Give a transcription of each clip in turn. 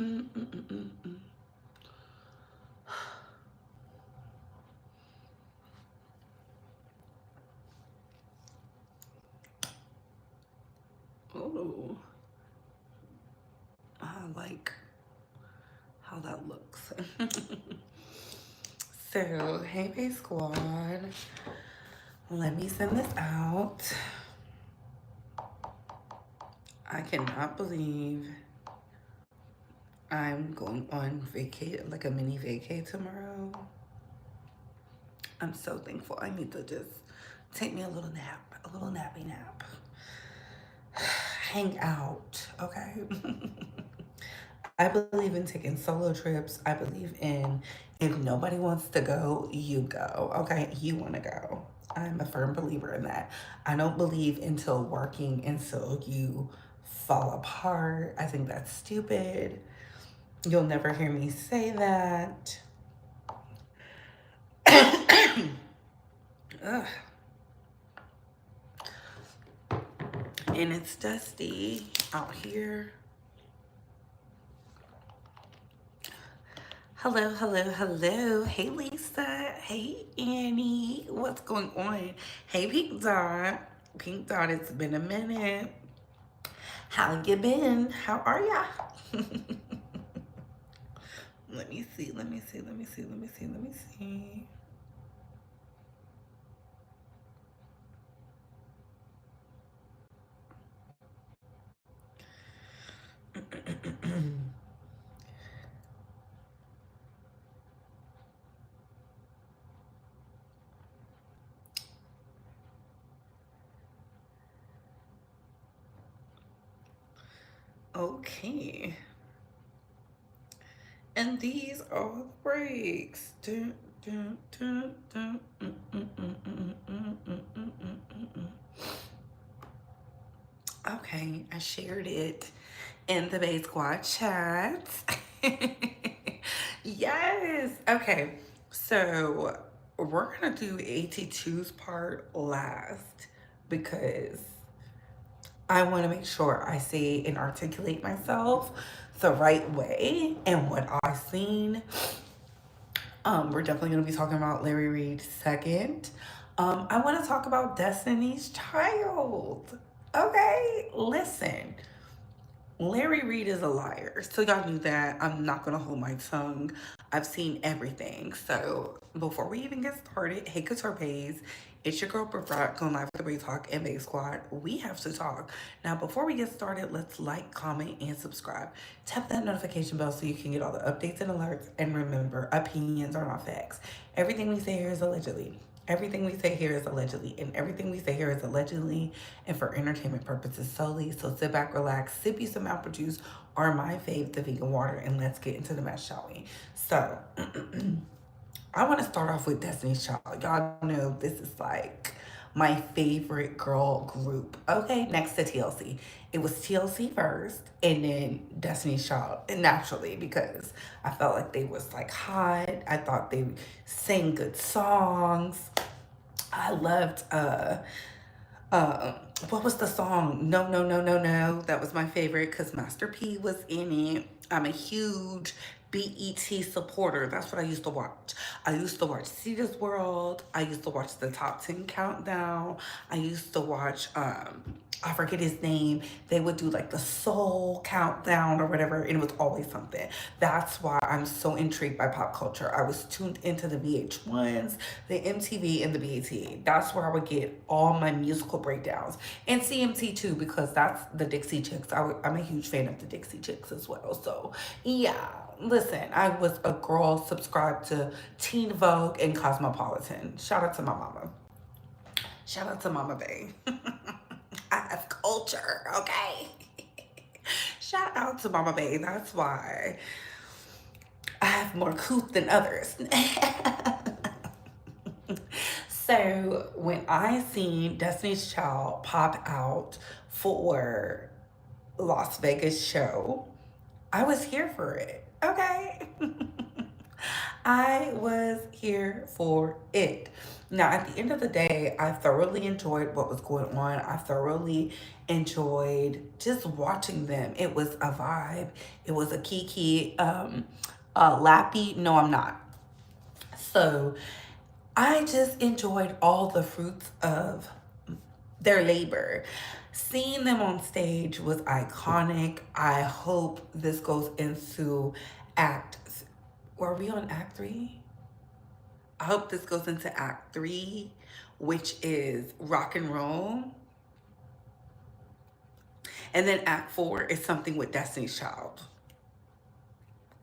Mm, mm, mm, mm, mm. Oh, I like how that looks. So, hey, Bay Squad. Let me send this out. I cannot believe I'm going on vacay, like a mini vacay tomorrow. I'm so thankful. I need to just take me a little nap, a little nappy nap. Hang out, okay? I believe in taking solo trips. I believe in if nobody wants to go, you go, okay? You want to go. I'm a firm believer in that. I don't believe until working until you fall apart. I think that's stupid. You'll never hear me say that. Ugh. And it's dusty out here. Hello, hello, hello. Hey, Lisa. Hey, Annie. What's going on? Hey, Pink Dot. Pink Dot, it's been a minute. How you been? How are ya? Let me see, let me see, let me see, let me see, let me see. Okay. And these are the breaks. Dun, dun, dun, dun, Okay, I shared it in the Bay Squad chat. Yes. Okay. So we're gonna do AT2's part last because I want to make sure I say and articulate myself the right way and what I've seen. We're definitely going to be talking about Larry Reid second. I want to talk about Destiny's Child. Okay, listen. Larry Reid is a liar. So y'all knew that. I'm not gonna hold my tongue. I've seen everything. So before we even get started, hey Couture Bays, it's your girl Brooke going live with the Bay Talk and Bay Squad. We have to talk. Now before we get started, let's like, comment, and subscribe. Tap that notification bell so you can get all the updates and alerts. And remember, opinions are not facts. Everything we say here is allegedly. Everything we say here is allegedly, and everything we say here is allegedly and for entertainment purposes solely. So sit back, relax, sip you some apple juice or my fave, the vegan water, and let's get into the mess, shall we? So, I want to start off with Destiny's Child. Y'all know this is like my favorite girl group. Okay, next to TLC. It was TLC first and then Destiny's Child. And naturally, because I felt like they was like hot. I thought they sang good songs. I loved uh what was the song? No, no, no, no, no. That was my favorite because Master P was in it. I'm a huge BET supporter. That's what I used to watch. I used to watch Cedar's World. I used to watch the Top 10 Countdown. I used to watch I forget his name. They would do like the Soul Countdown or whatever, and it was always something. That's why I'm so intrigued by pop culture. I was tuned into the VH1s, the MTV, and the BET. That's where I would get all my musical breakdowns. And CMT too, because that's the Dixie Chicks. I'm a huge fan of the Dixie Chicks as well. So, yeah. Listen, I was a girl subscribed to Teen Vogue and Cosmopolitan. Shout out to my mama. Shout out to Mama Bay. I have culture, okay? Shout out to Mama Bay. That's why I have more couth than others. So when I seen Destiny's Child pop out for Las Vegas show, I was here for it. Okay. I was here for it. Now, at the end of the day, I thoroughly enjoyed what was going on. I thoroughly enjoyed just watching them. It was a vibe. It was a kiki, lappy. No, I'm not. So I just enjoyed all the fruits of their labor. Seeing them on stage was iconic. I hope this goes into act. Were we on act three? I hope this goes into act three, which is rock and roll. And then act four is something with Destiny's Child.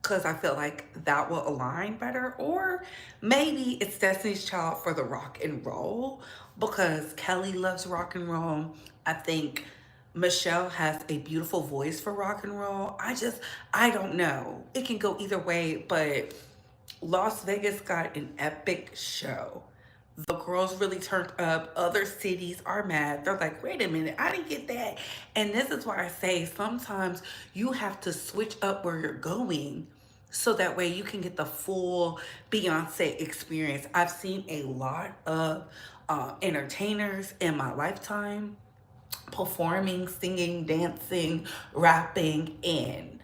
Because I feel like that will align better. Or maybe it's Destiny's Child for the rock and roll because Kelly loves rock and roll. I think Michelle has a beautiful voice for rock and roll. I don't know. It can go either way, but Las Vegas got an epic show. The girls really turned up. Other cities are mad. They're like, wait a minute, I didn't get that. And this is why I say sometimes you have to switch up where you're going so that way you can get the full Beyonce experience. I've seen a lot of entertainers in my lifetime performing, singing, dancing, rapping, and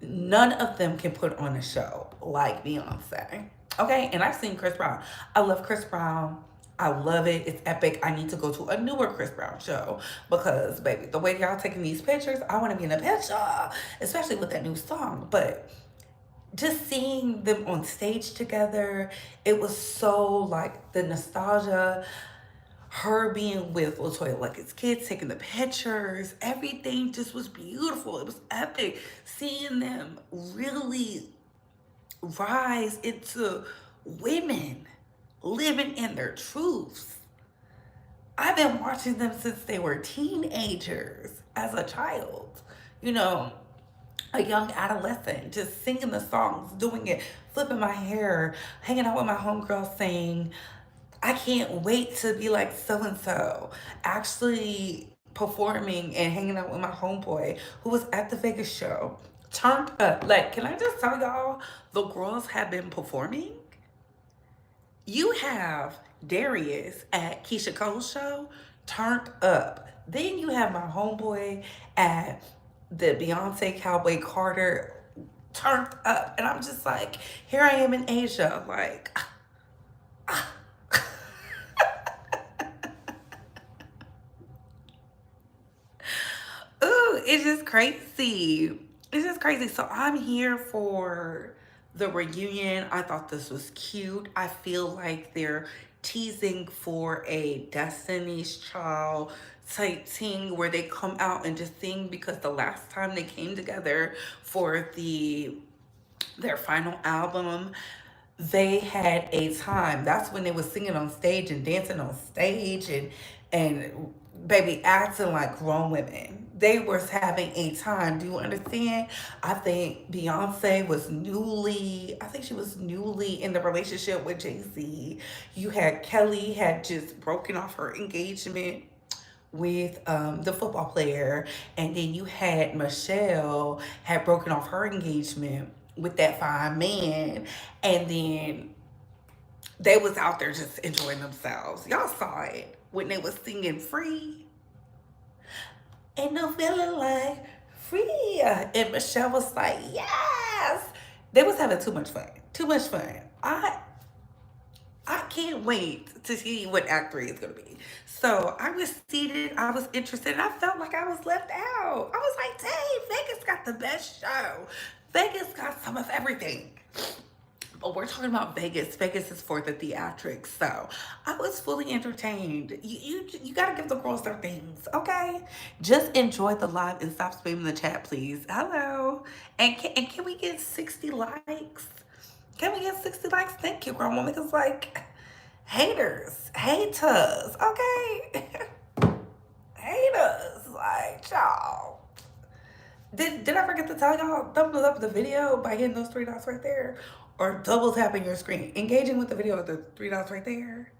none of them can put on a show like Beyonce. Okay, and I've seen Chris Brown. I love Chris Brown. I love it. It's epic. I need to go to a newer Chris Brown show because, baby, the way y'all taking these pictures, I want to be in a picture, especially with that new song. But just seeing them on stage together, it was so like the nostalgia, her being with Latoya Luckett's kids, taking the pictures, everything just was beautiful. It was epic. Seeing them really rise into women living in their truths. I've been watching them since they were teenagers as a child. You know, a young adolescent, just singing the songs, doing it, flipping my hair, hanging out with my homegirl saying, I can't wait to be like so and so. Actually performing and hanging out with my homeboy who was at the Vegas show. Turned up. Like, can I just tell y'all, the girls have been performing? You have Darius at Keisha Cole's show, turned up. Then you have my homeboy at the Beyonce Cowboy Carter, turned up. And I'm just like, here I am in Asia, like, ooh, it's just crazy. It's just crazy. So I'm here for the reunion. I thought this was cute. I feel like they're teasing for a Destiny's Child type thing where they come out and just sing because the last time they came together for their final album, they had a time. That's when they was singing on stage and dancing on stage and baby acting like grown women. They was having a time. Do you understand? I think Beyonce was newly, I think she was newly in the relationship with Jay-Z. You had Kelly had just broken off her engagement with the football player, and then you had Michelle had broken off her engagement with that fine man, and then they was out there just enjoying themselves. Y'all saw it when they was singing "Free." Ain't no feeling like free. And Michelle was like, yes. They was having too much fun. Too much fun. I can't wait to see what Act 3 is going to be. So I was seated, I was interested, and I felt like I was left out. I was like, dang, Vegas got the best show. Vegas got some of everything. But we're talking about Vegas. Vegas is for the theatrics. So I was fully entertained. You gotta give the girls their things, okay? Just enjoy the live and stop spamming the chat, please. Hello. And can we get 60 likes? Can we get 60 likes? Thank you, grandma. Because like haters, okay? Haters, like y'all. Did I forget to tell y'all, thumbs up the video by hitting those three dots right there, or double tapping your screen, engaging with the video with the three dots right there.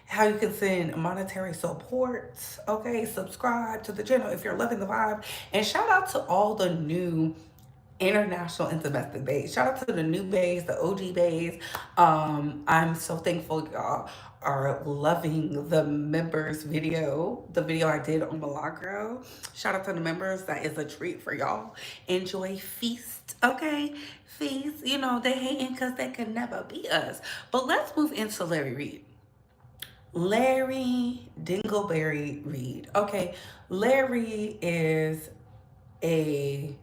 How you can send monetary support, okay? Subscribe to the channel if you're loving the vibe, and shout out to all the new international and domestic bays. Shout out to the new bays, the OG bays. I'm so thankful y'all are loving the members video, the video I did on Milagro. Shout out to the members. That is a treat for y'all. Enjoy feast, okay? Feast. You know, they hating because they can never be us. But let's move into Larry Reid. Larry Dingleberry Reid. Okay, Larry is a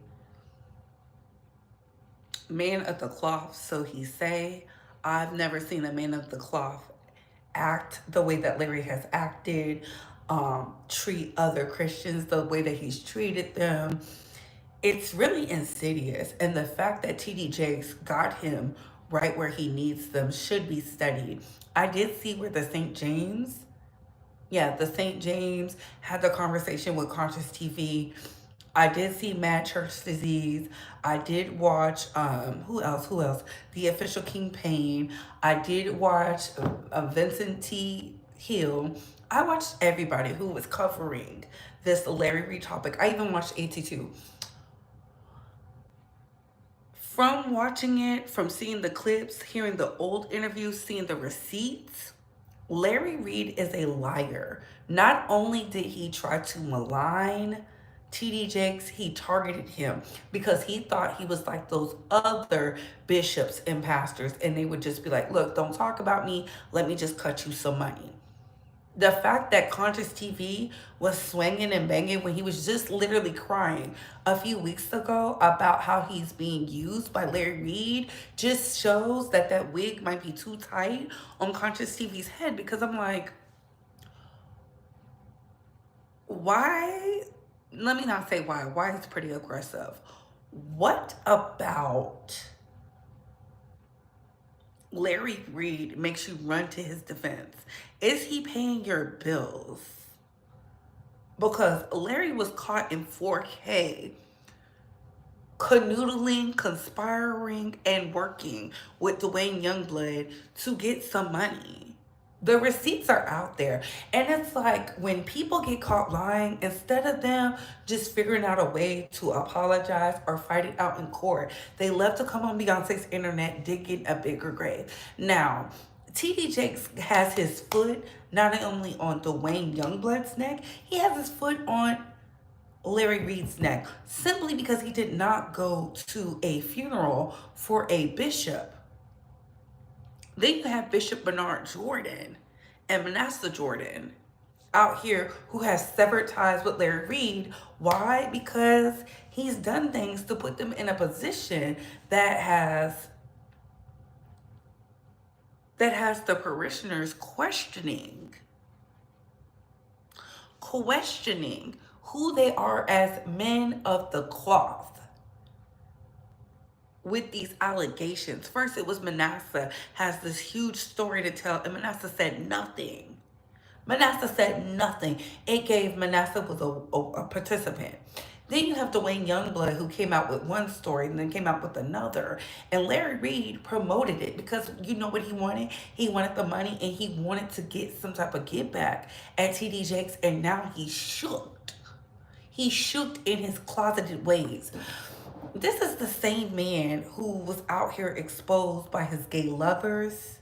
man of the cloth, so he say. I've never seen a man of the cloth act the way that Larry has acted, treat other Christians the way that he's treated them. It's really insidious. And the fact that TD Jakes got him right where he needs them should be studied. I did see where the St. James, yeah, the St. James had the conversation with Conscious TV. I did see Mad Church Disease. I did watch who else? The Official King Payne. I did watch Vincent T. Hill. I watched everybody who was covering this Larry Reid topic. I even watched AT2. From watching it, from seeing the clips, hearing the old interviews, seeing the receipts, Larry Reid is a liar. Not only did he try to malign TD Jakes, he targeted him because he thought he was like those other bishops and pastors, and they would just be like, look, don't talk about me. Let me just cut you some money. The fact that Conscious TV was swinging and banging when he was just literally crying a few weeks ago about how he's being used by Larry Reid just shows that that wig might be too tight on Conscious TV's head, because I'm like, why? Let me not say why. Why is pretty aggressive. What about Larry Reid makes you run to his defense? Is he paying your bills? Because Larry was caught in 4K canoodling, conspiring, and working with Dwayne Youngblood to get some money. The receipts are out there. And it's like when people get caught lying, instead of them just figuring out a way to apologize or fight it out in court, they love to come on Beyonce's internet digging a bigger grave. Now, TD Jakes has his foot not only on Dwayne Youngblood's neck, he has his foot on Larry Reid's neck simply because he did not go to a funeral for a bishop. Then you have Bishop Bernard Jordan and Manasseh Jordan out here who has severed ties with Larry Reid. Why? Because he's done things to put them in a position that has the parishioners questioning who they are as men of the cloth with these allegations. First, it was Manasseh has this huge story to tell, and Manasseh said nothing. It gave Manasseh was a participant. Then you have Dwayne Youngblood, who came out with one story and then came out with another. And Larry Reid promoted it because you know what he wanted? He wanted the money and he wanted to get some type of get back at TD Jakes, and now he's shook. He's shook in his closeted ways. This is the same man who was out here exposed by his gay lovers.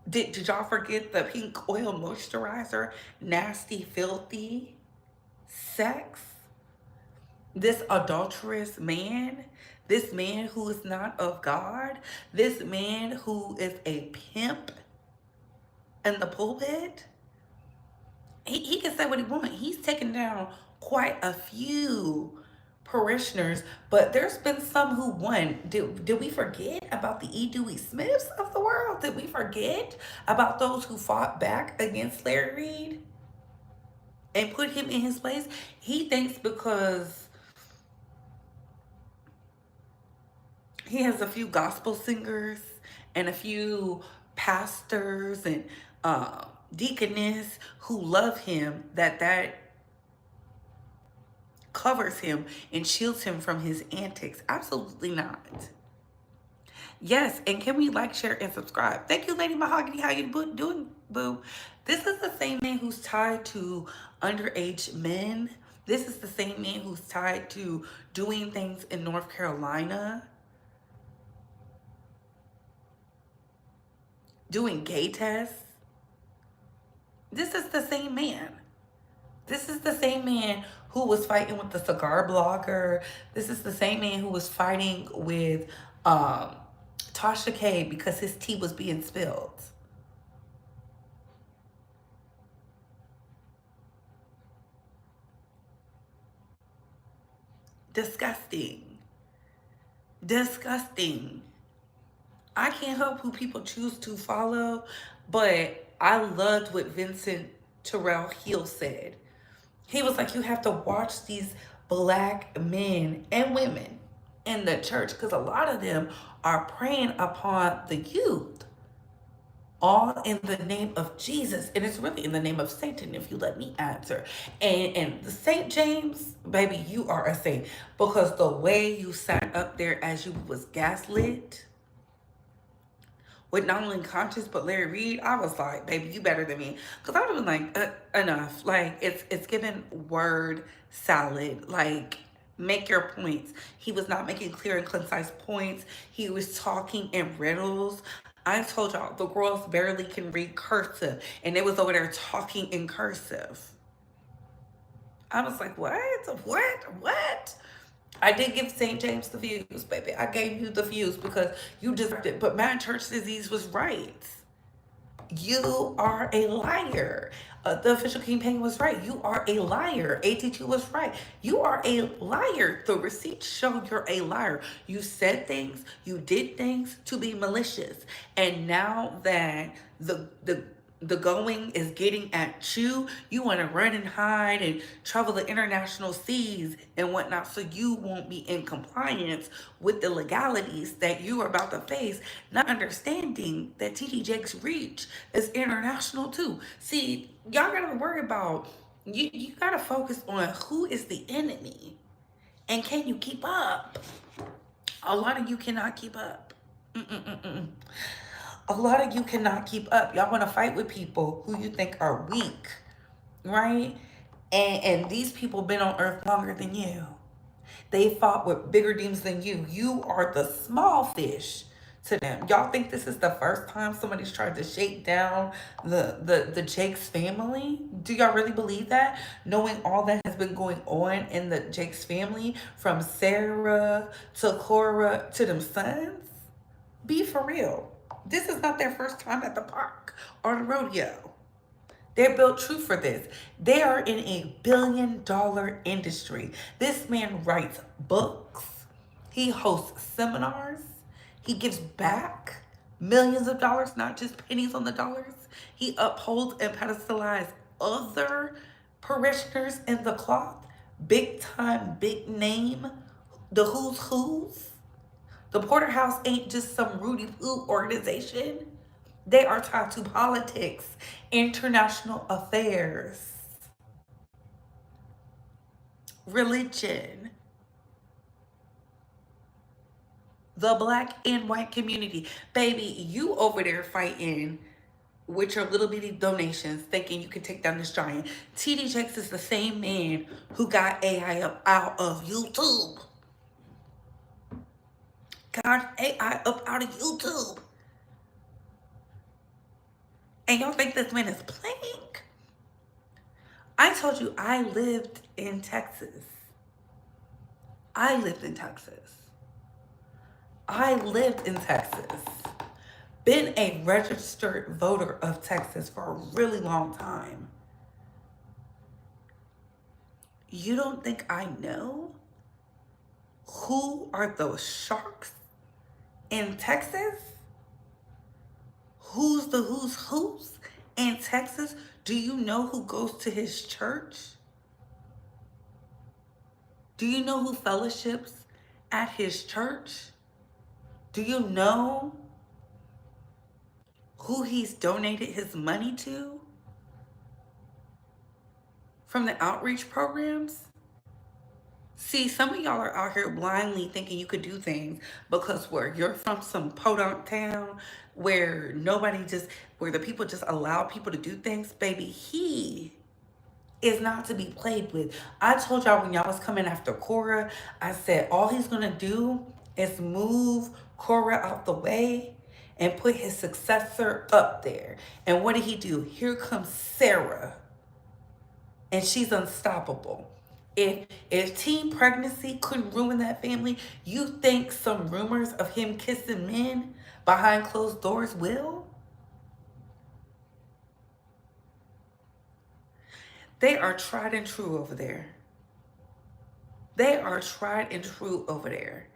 Did y'all forget the pink oil moisturizer? Nasty, filthy sex? This adulterous man? This man who is not of God? This man who is a pimp in the pulpit? He can say what he wants. He's taken down quite a few parishioners, but there's been some who won. Did we forget about the E. Dewey Smiths of the world? Did we forget about those who fought back against Larry Reid and put him in his place? He thinks because he has a few gospel singers and a few pastors and deaconess who love him, that covers him and shields him from his antics. Absolutely not. Yes, and can we like, share, and subscribe? Thank you, Lady Mahogany. How you doing, boo? This is the same man who's tied to underage men This is the same man who's tied to doing things in North Carolina, doing gay tests. This is the same man. This is the same man who was fighting with the cigar blogger. This is the same man who was fighting with um, Tasha K because his tea was being spilled. Disgusting. Disgusting. I can't help who people choose to follow, but I loved what Vincent Terrell Hill said. He was like, you have to watch these black men and women in the church because a lot of them are preying upon the youth, all in the name of Jesus. And it's really in the name of Satan, if you let me answer. And the St. James, baby, you are a saint because the way you sat up there as you was gaslit with not only Conscious but Larry Reid, I was like, baby, you better than me. Because I was like, enough. Like, it's given word salad. Like, make your points. He was not making clear and concise points. He was talking in riddles. I told y'all, the girls barely can read cursive. And they was over there talking in cursive. I was like, what? What? I did give St. James the views, baby. I gave you the views because you deserved it. But Mad Church Disease was right. You are a liar. The official campaign was right. You are a liar. AT2 was right. You are a liar. The receipts show you're a liar. You said things, you did things to be malicious. And now that the going is getting at you, you want to run and hide and travel the international seas and whatnot so you won't be in compliance with the legalities that you are about to face, not understanding that TD Jake's reach is international too. See, y'all gotta worry about, you gotta focus on who is the enemy and can you keep up. A lot of you cannot keep up. Mm-mm-mm-mm. A lot of you cannot keep up. Y'all want to fight with people who you think are weak, right? And these people been on earth longer than you. They fought with bigger demons than you. You are the small fish to them. Y'all think this is the first time somebody's tried to shake down the Jakes family? Do y'all really believe that? Knowing all that has been going on in the Jakes family, from Sarah to Cora to them sons? Be for real. This is not their first time at the park or the rodeo. They're built true for this. They are in a $1 billion industry. This man writes books. He hosts seminars. He gives back millions of dollars, not just pennies on the dollars. He upholds and pedestalizes other parishioners in the cloth. Big time, big name. The who's who's. The Porterhouse ain't just some Rudy Poo organization. They are tied to politics, international affairs, religion, the black and white community. Baby, you over there fighting with your little bitty donations, thinking you can take down this giant. TD Jakes is the same man who got AI up out of YouTube. Got AI up out of YouTube. And y'all think this man is playing? I told you I lived in Texas. I lived in Texas. I lived in Texas. Been a registered voter of Texas for a really long time. You don't think I know who are those sharks in Texas? Who's the who's in Texas? Do you know who goes to his church? Do you know who fellowships at his church? Do you know who he's donated his money to from the outreach programs? See, some of y'all are out here blindly thinking you could do things because where you're from some podunk town where nobody just, where the people just allow people to do things, baby, he is not to be played with. I told y'all when y'all was coming after Cora, I said all he's gonna do is move Cora out the way and put his successor up there. And what did he do? Here comes Sarah, and she's unstoppable. If teen pregnancy couldn't ruin that family, you think some rumors of him kissing men behind closed doors will? They are tried and true over there. They are tried and true over there.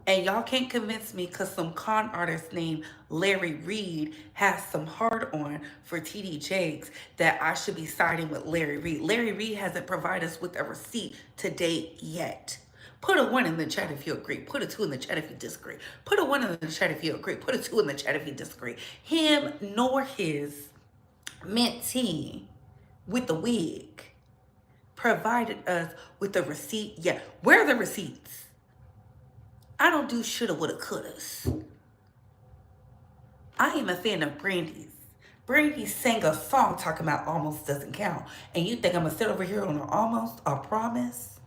And y'all can't convince me because some con artist named Larry Reid has some hard on for TD Jakes that I should be siding with Larry Reid. Larry Reid hasn't provided us with a receipt to date yet. Put a 1 in the chat if you agree. Put a 2 in the chat if you disagree. Put a 1 in the chat if you agree. Put a 2 in the chat if you disagree. Him nor his mentee with the wig provided us with the receipt yet. Where are the receipts? I don't do shoulda, woulda, couldas. I am a fan of Brandy's. Brandy sang a song talking about almost doesn't count. And you think I'm gonna sit over here on an almost, a promise?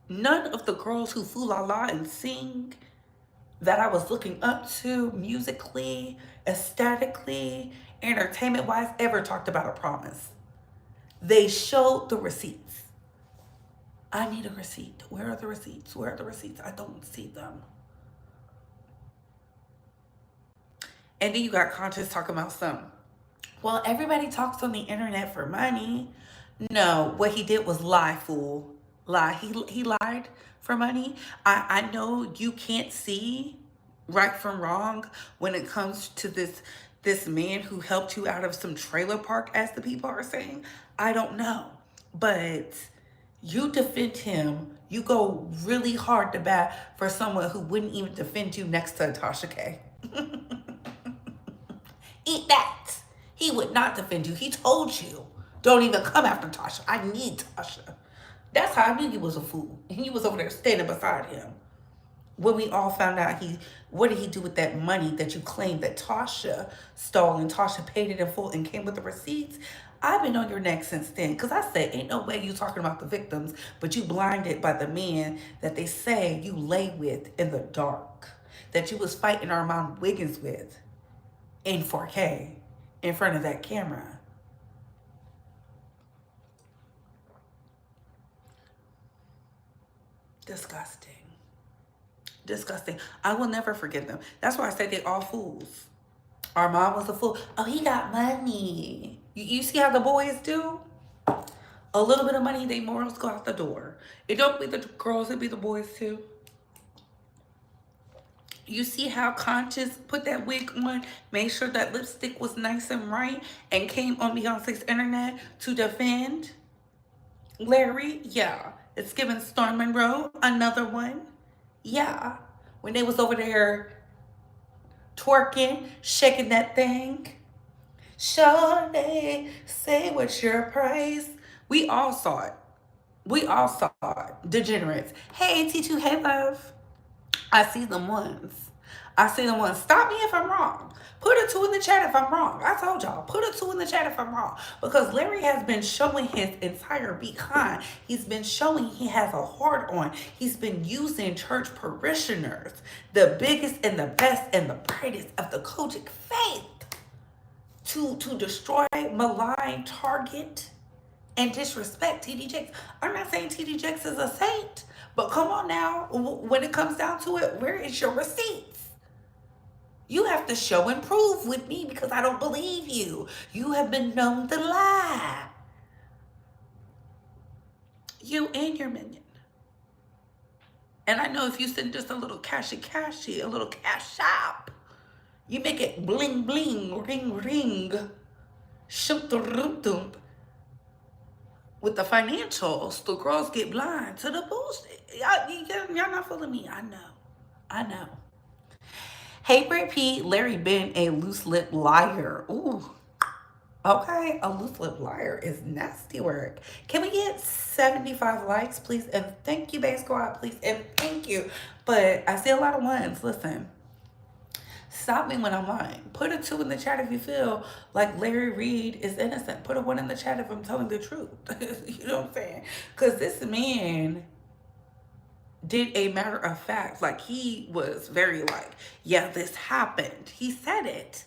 None of the girls who fool la la and sing that I was looking up to musically, aesthetically, entertainment wise ever talked about a promise. They showed the receipts. I need a receipt. Where are the receipts? Where are the receipts? I don't see them. And then you got Conscious talking about some. Well, everybody talks on the internet for money. No, what he did was lie, fool. Lie. He lied for money. I know you can't see right from wrong when it comes to this man who helped you out of some trailer park, as the people are saying. I don't know. But you defend him. You go really hard to bat for someone who wouldn't even defend you next to Tasha K. Eat that. He would not defend you. He told you, don't even come after Tasha. I need Tasha. That's how I knew he was a fool. And he was over there standing beside him. When we all found out what did he do with that money that you claimed that Tasha stole and Tasha paid it in full and came with the receipts? I've been on your neck since then because I said, ain't no way you talking about the victims, but you blinded by the man that they say you lay with in the dark, that you was fighting Armand Wiggins with in 4K in front of that camera. Disgusting. Disgusting. I will never forgive them. That's why I say they all fools. Armand was a fool. Oh, he got money. You see how the boys do? A little bit of money, they morals go out the door. It don't be the girls, it be the boys too. You see how Conscious put that wig on, made sure that lipstick was nice and right, and came on Beyonce's internet to defend Larry? Yeah. It's giving Storm Monroe another one. Yeah. When they was over there twerking, shaking that thing. Shawty, say what's your price. We all saw it. We all saw it. Degenerates. Hey, AT2, hey, love. I see them ones. I see them ones. Stop me if I'm wrong. Put a 2 in the chat if I'm wrong. I told y'all. Put a 2 in the chat if I'm wrong. Because Larry has been showing his entire behind. He's been showing he has a heart on. He's been using church parishioners, the biggest and the best and the brightest of the Kojic faith, to destroy, malign, target, and disrespect TD Jakes. I'm not saying TD Jakes is a saint, but come on now. When it comes down to it, where is your receipts? You have to show and prove with me because I don't believe you. You have been known to lie. You and your minion. And I know if you send just a little cashy, a little CashApp, you make it bling bling, ring ring, shoot the room with the financials, the girls get blind to the bullshit. Y'all not fooling me. I know. Hey, Brett P, Larry been a loose lip liar. Ooh. Okay, a loose lip liar is nasty work. Can we get 75 likes, please? And thank you, Bay Squad, please. And thank you. But I see a lot of ones. Listen. Stop me when I'm lying. Put a 2 in the chat if you feel like Larry Reid is innocent. Put a 1 in the chat if I'm telling the truth. You know what I'm saying? Because this man did a matter of fact, like he was very like, yeah, this happened. He said it.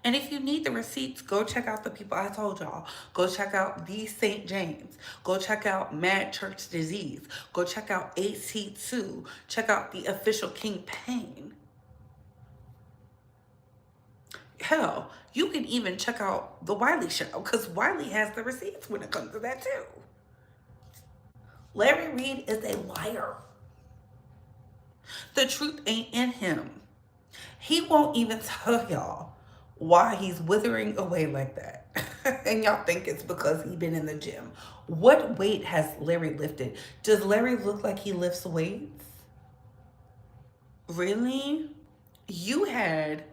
And if you need the receipts, go check out the people I told y'all. Go check out the St. James. Go check out Mad Church Disease. Go check out AT2. Check out the official King Pain. Hell, you can even check out the Wiley show because Wiley has the receipts when it comes to that too. Larry Reid is a liar. The truth ain't in him. He won't even tell y'all why he's withering away like that. And y'all think it's because he been in the gym. What weight has Larry lifted? Does Larry look like he lifts weights? Really? You had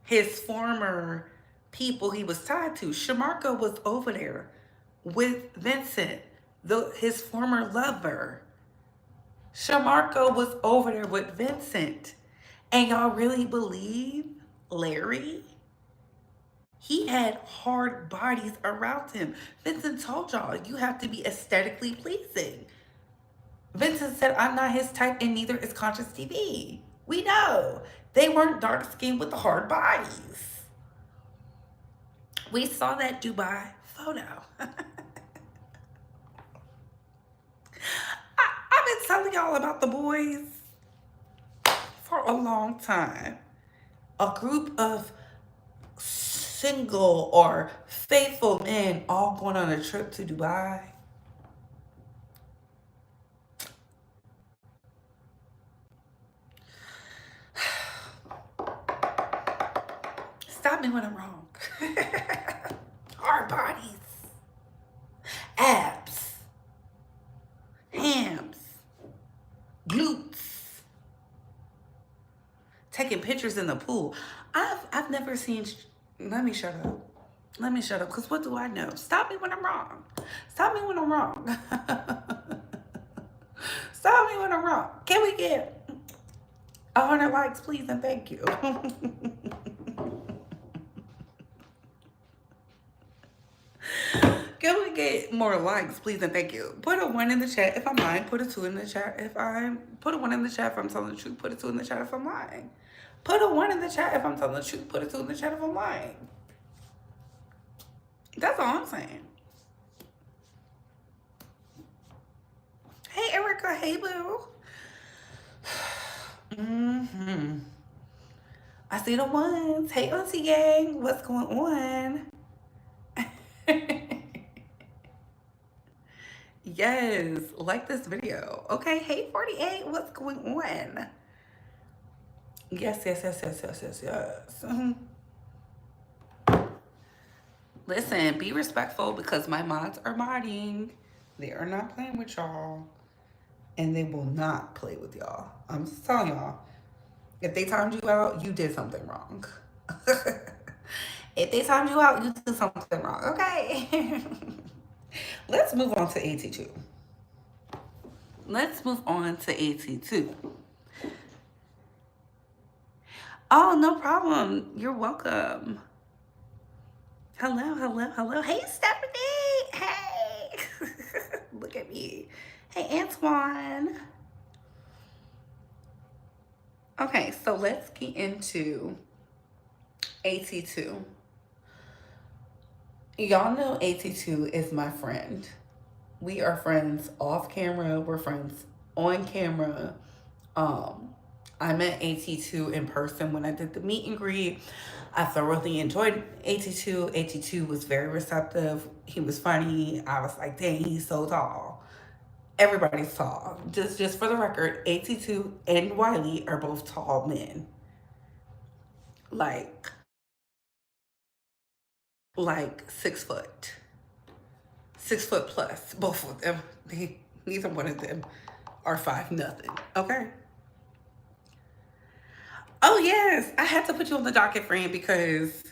his former people he was tied to. Shamarka was over there with Vincent, his former lover. Shamarka was over there with Vincent. And y'all really believe Larry? He had hard bodies around him. Vincent told y'all, you have to be aesthetically pleasing. Vincent said, I'm not his type, and neither is Conscious TV. We know. They weren't dark skinned with the hard bodies. We saw that Dubai photo. I've been telling y'all about the boys for a long time. A group of single or faithful men all going on a trip to Dubai. Stop me when I'm wrong. Hard bodies, abs, hams, glutes, taking pictures in the pool. I've never seen. Let me shut up. Let me shut up, because what do I know? Stop me when I'm wrong. Stop me when I'm wrong. Stop me when I'm wrong. Can we get 100 likes, please, and thank you. Can we get more likes, please, and thank you? Put a 1 in the chat if I'm lying. Put a 2 in the chat if I'm... Put a 1 in the chat if I'm telling the truth. Put a 2 in the chat if I'm lying. Put a 1 in the chat if I'm telling the truth. Put a 2 in the chat if I'm lying. That's all I'm saying. Hey, Erica. Hey, boo. I see the ones. Hey, Auntie Gang. What's going on? Yes, like this video. Okay, hey 48, what's going on? Yes. Listen, be respectful because my mods are modding. They are not playing with y'all. And they will not play with y'all. I'm just telling y'all. If they timed you out, you did something wrong. If they timed you out, you did something wrong. Okay. Let's move on to AT2. Let's move on to AT2. Oh, no problem. You're welcome. Hello. Hey, Stephanie. Hey. Look at me. Hey, Antoine. Okay, so let's get into AT2. Y'all know AT2 is my friend. We are friends off camera. We're friends on camera. I met AT2 in person when I did the meet and greet. I thoroughly enjoyed AT2. AT2 was very receptive. He was funny. I was like, dang, he's so tall. Everybody's tall. Just for the record, AT2 and Wiley are both tall men. Like 6 foot. 6 foot plus. Both of them. Neither one of them are 5'0". Okay. Oh yes, I had to put you on the docket, friend, because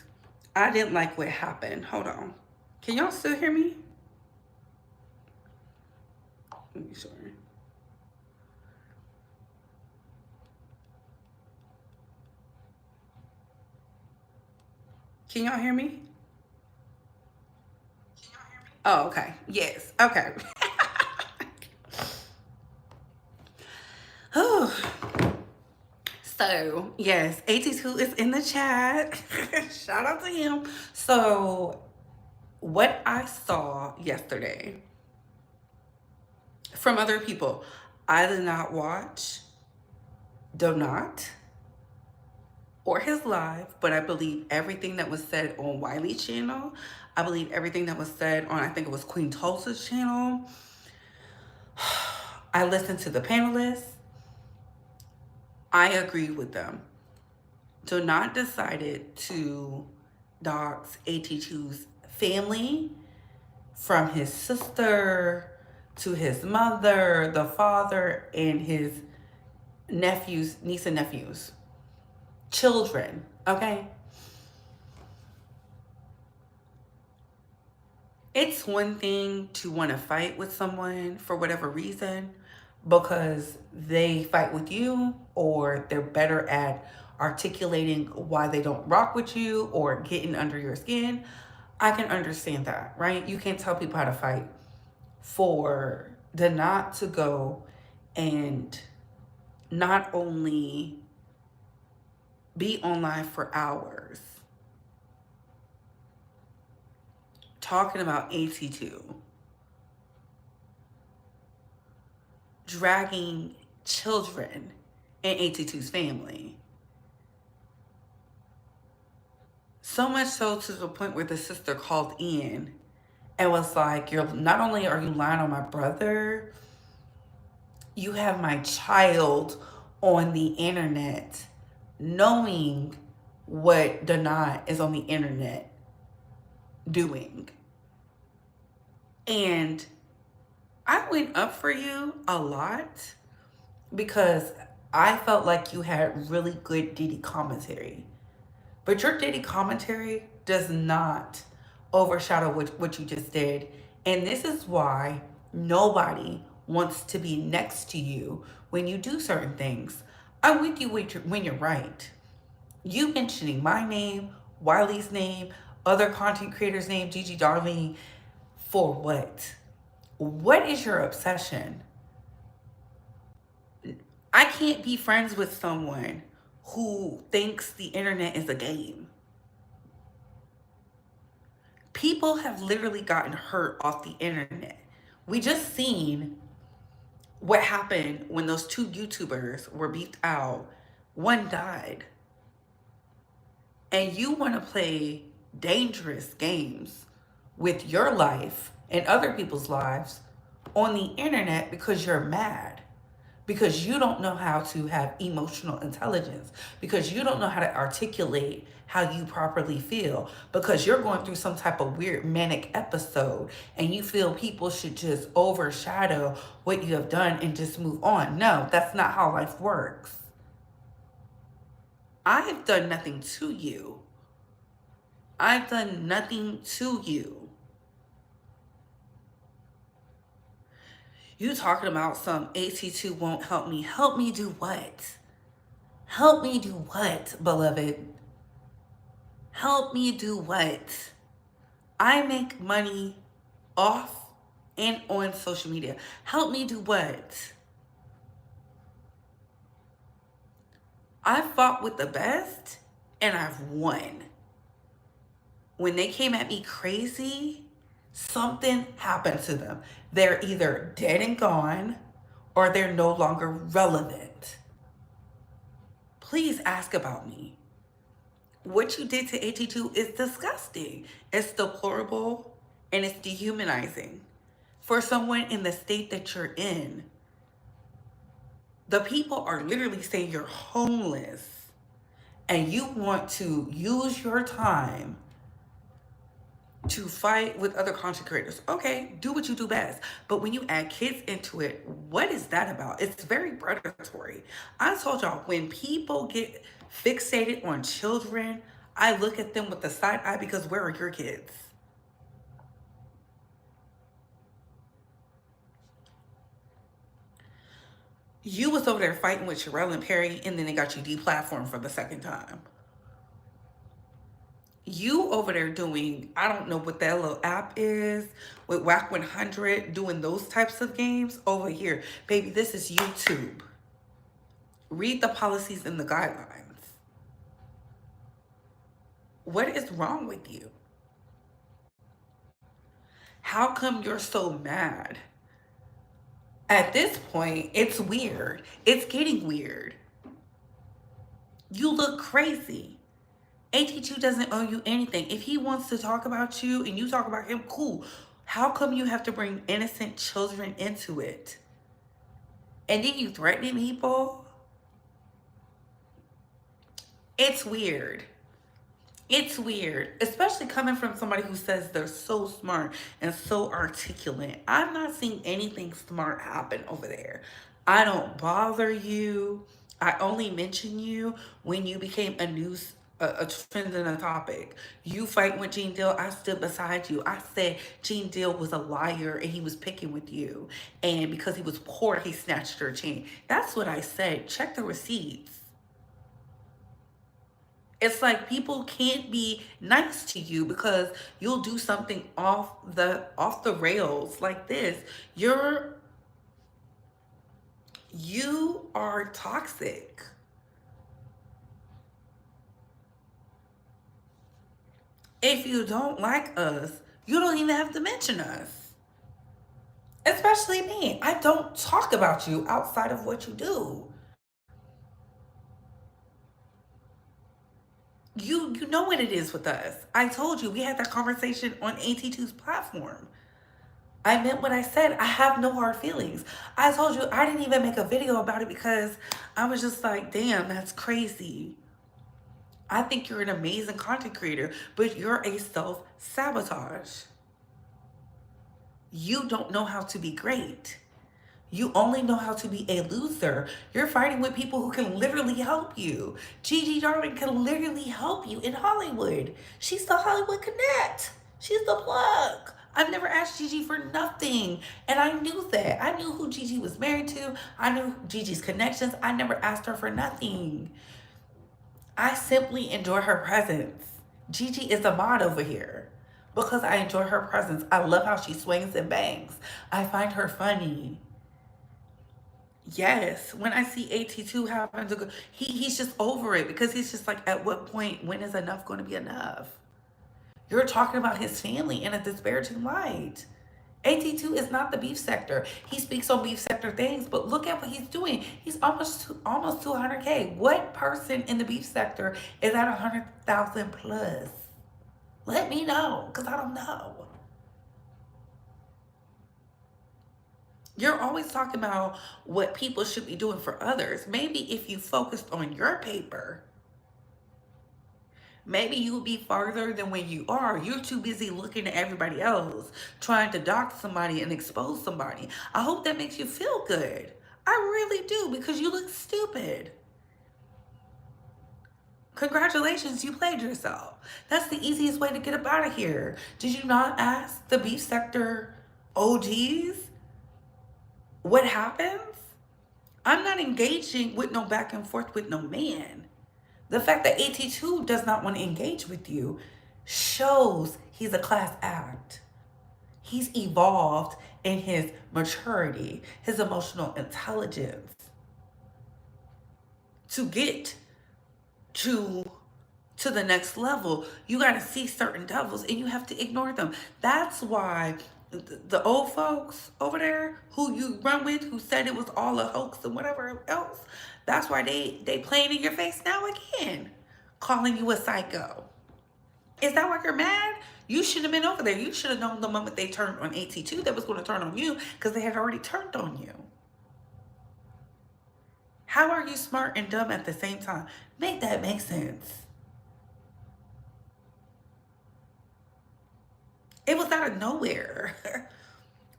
I didn't like what happened. Hold on. Can y'all still hear me? Let me show you. Can y'all hear me? Oh, okay. Yes. Okay. So, yes, AT2 is in the chat. Shout out to him. So, what I saw yesterday from other people, I did not watch, do not, or his live, but I believe everything that was said on Wiley's channel. I believe everything that was said on, I think it was Queen Tulsa's channel. I listened to the panelists. I agree with them. Do not decided to dox AT2's family, from his sister to his mother, the father, and his nephews, niece and nephews, children, okay? It's one thing to want to fight with someone for whatever reason because they fight with you or they're better at articulating why they don't rock with you or getting under your skin. I can understand that, right? You can't tell people how to fight. For the not to go and not only be online for hours talking about AT2, dragging children and AT2's family. So much so to the point where the sister called in and was like, "You're not only are you lying on my brother, you have my child on the internet knowing what Donat is on the internet doing." And I went up for you a lot because I felt like you had really good Diddy commentary. But your Diddy commentary does not overshadow what you just did. And this is why nobody wants to be next to you when you do certain things. I'm with you when you're right. You mentioning my name, Wiley's name, other content creators' name, Gigi Darling, for what? What is your obsession? I can't be friends with someone who thinks the internet is a game. People have literally gotten hurt off the internet. We just seen what happened when those two YouTubers were beat out. One died. And you want to play dangerous games with your life and other people's lives on the internet because you're mad, because you don't know how to have emotional intelligence, because you don't know how to articulate how you properly feel, because you're going through some type of weird manic episode and you feel people should just overshadow what you have done and just move on. No, that's not how life works. I have done nothing to you. I've done nothing to you. You talking about some AT2 won't help me. Help me do what? Help me do what, beloved? Help me do what? I make money off and on social media. Help me do what? I fought with the best and I've won. When they came at me crazy, something happened to them. They're either dead and gone or they're no longer relevant. Please ask about me. What you did to AT2 is disgusting. It's deplorable and it's dehumanizing. For someone in the state that you're in, the people are literally saying you're homeless and you want to use your time to fight with other content creators. Okay, do what you do best. But when you add kids into it, what is that about? It's very predatory. I told y'all, when people get fixated on children, I look at them with the side eye because where are your kids? You was over there fighting with Sherelle and Perry, and then they got you deplatformed for the second time. You over there doing, I don't know what that little app is with Whack 100, doing those types of games over here. Baby, this is YouTube. Read the policies and the guidelines. What is wrong with you? How come you're so mad? At this point, it's weird. It's getting weird. You look crazy. AT2 doesn't owe you anything. If he wants to talk about you and you talk about him, cool. How come you have to bring innocent children into it? And then you threatening people? It's weird. It's weird, especially coming from somebody who says they're so smart and so articulate. I'm not seeing anything smart happen over there. I don't bother you. I only mention you when you became a trend and a topic. You fight with Gene Deal. I stood beside you. I said Gene Deal was a liar and he was picking with you. And because he was poor, he snatched your chain. That's what I said. Check the receipts. It's like people can't be nice to you because you'll do something off the rails like this. You are toxic. If you don't like us, you don't even have to mention us. Especially me. I don't talk about you outside of what you do. You know what it is with us. I told you we had that conversation on AT2's platform. I meant what I said. I have no hard feelings. I told you I didn't even make a video about it because I was just like, damn, that's crazy. I think you're an amazing content creator, but you're a self sabotage. You don't know how to be great. You only know how to be a loser. You're fighting with people who can literally help you. Gigi Darling can literally help you in Hollywood. She's the Hollywood Connect. She's the plug. I've never asked Gigi for nothing. And I knew that. I knew who Gigi was married to. I knew Gigi's connections. I never asked her for nothing. I simply enjoy her presence. Gigi is a mod over here because I enjoy her presence. I love how she swings and bangs. I find her funny. Yes, when I see AT2 having to go, he's just over it because he's just like, at what point, when is enough going to be enough? You're talking about his family in a disparaging light. AT2 is not the beef sector. He speaks on beef sector things, but look at what he's doing. He's almost 200K. What person in the beef sector is at 100,000 plus? Let me know, because I don't know. You're always talking about what people should be doing for others. Maybe if you focused on your paper, maybe you would be farther than where you are. You're too busy looking at everybody else, trying to dox somebody and expose somebody. I hope that makes you feel good. I really do, because you look stupid. Congratulations, you played yourself. That's the easiest way to get up out of here. Did you not ask the beef sector OGs what happens? I'm not engaging with no back and forth with no man. The fact that AT2 does not want to engage with you shows he's a class act. He's evolved in his maturity, his emotional intelligence to get to the next level. You got to see certain devils and you have to ignore them. That's why the old folks over there who you run with, who said it was all a hoax and whatever else, that's why they playing in your face now again, calling you a psycho. Is that why you're mad? You should have been over there. You should have known the moment they turned on AT2 that was going to turn on you, because they had already turned on you. How are you smart and dumb at the same time? Make that make sense. It was out of nowhere.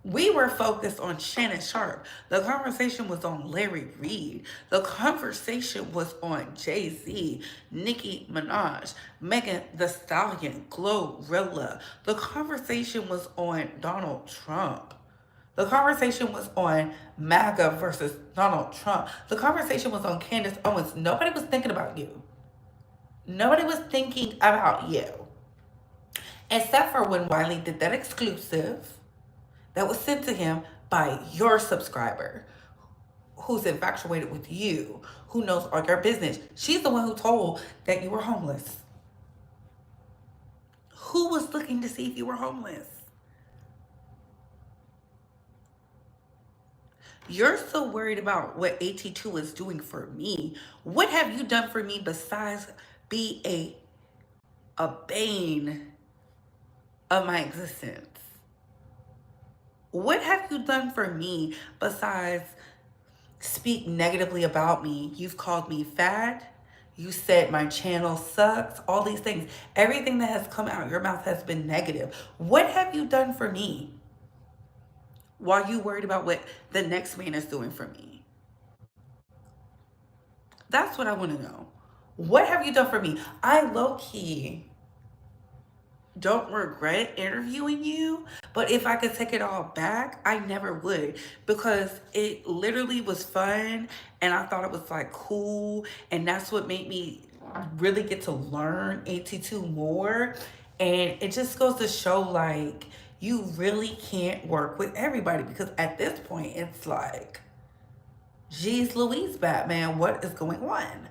We were focused on Shannon Sharp. The conversation was on Larry Reid. The conversation was on Jay-Z, Nicki Minaj, Megan Thee Stallion, Glorilla. The conversation was on Donald Trump. The conversation was on MAGA versus Donald Trump. The conversation was on Candace Owens. Nobody was thinking about you. Nobody was thinking about you. Except for when Wiley did that exclusive that was sent to him by your subscriber who's infatuated with you, who knows all your business. She's the one who told that you were homeless. Who was looking to see if you were homeless? You're so worried about what AT2 is doing for me. What have you done for me besides be a bane of my existence? What have you done for me besides speak negatively about me? You've called me fat. You said my channel sucks. All these things. Everything that has come out your mouth has been negative. What have you done for me while you worried about what the next man is doing for me? That's what I want to know. What have you done for me? I low-key don't regret interviewing you, but if I could take it all back, I never would, because it literally was fun and I thought it was like cool, and that's what made me really get to learn AT2 more. And it just goes to show like you really can't work with everybody, because at this point it's like, geez Louise, Batman, what is going on?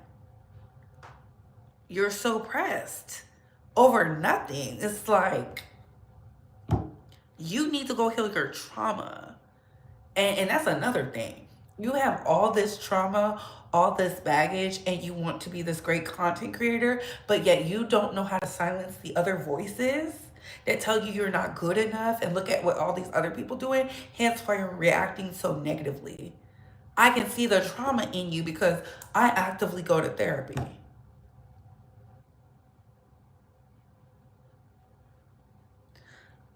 You're so pressed over nothing. It's like you need to go heal your trauma. And that's another thing. You have all this trauma, all this baggage, and you want to be this great content creator, but yet you don't know how to silence the other voices that tell you you're not good enough, and look at what all these other people doing, hence why you're reacting so negatively. I can see the trauma in you because I actively go to therapy.